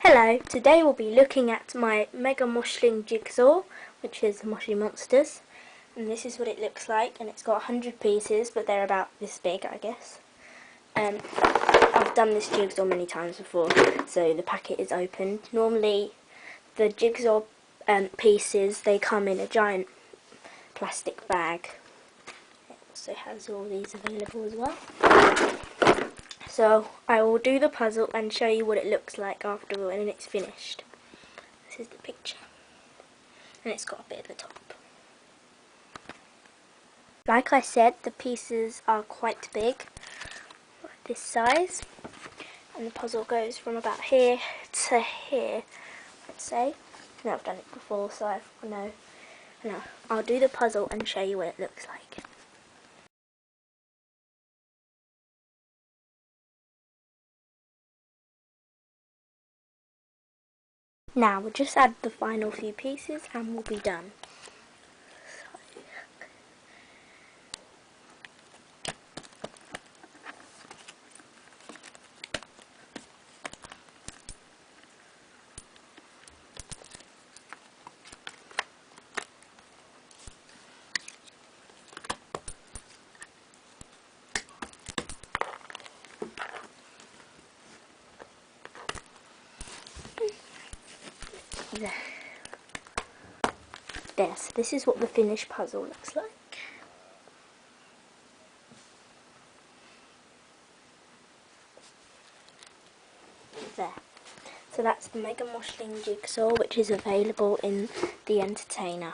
Hello, today we'll be looking at my Mega Moshling Jigsaw, which is Moshi Monsters, and this is what it looks like, and it's got 100 pieces, but they're about this big, I guess. I've done this jigsaw many times before, so the packet is opened. Normally the jigsaw pieces, they come in a giant plastic bag. It also has all these available as well. So I will do the puzzle and show you what it looks like after when it's finished. This is the picture. And it's got a bit at the top. Like I said, the pieces are quite big, like this size. And the puzzle goes from about here to here, I'd say. No, I've done it before, so I know. No, I'll do the puzzle and show you what it looks like. Now we'll just add the final few pieces and we'll be done. There, so this is what the finished puzzle looks like. There. So that's the Mega Moshling Jigsaw, which is available in The Entertainer.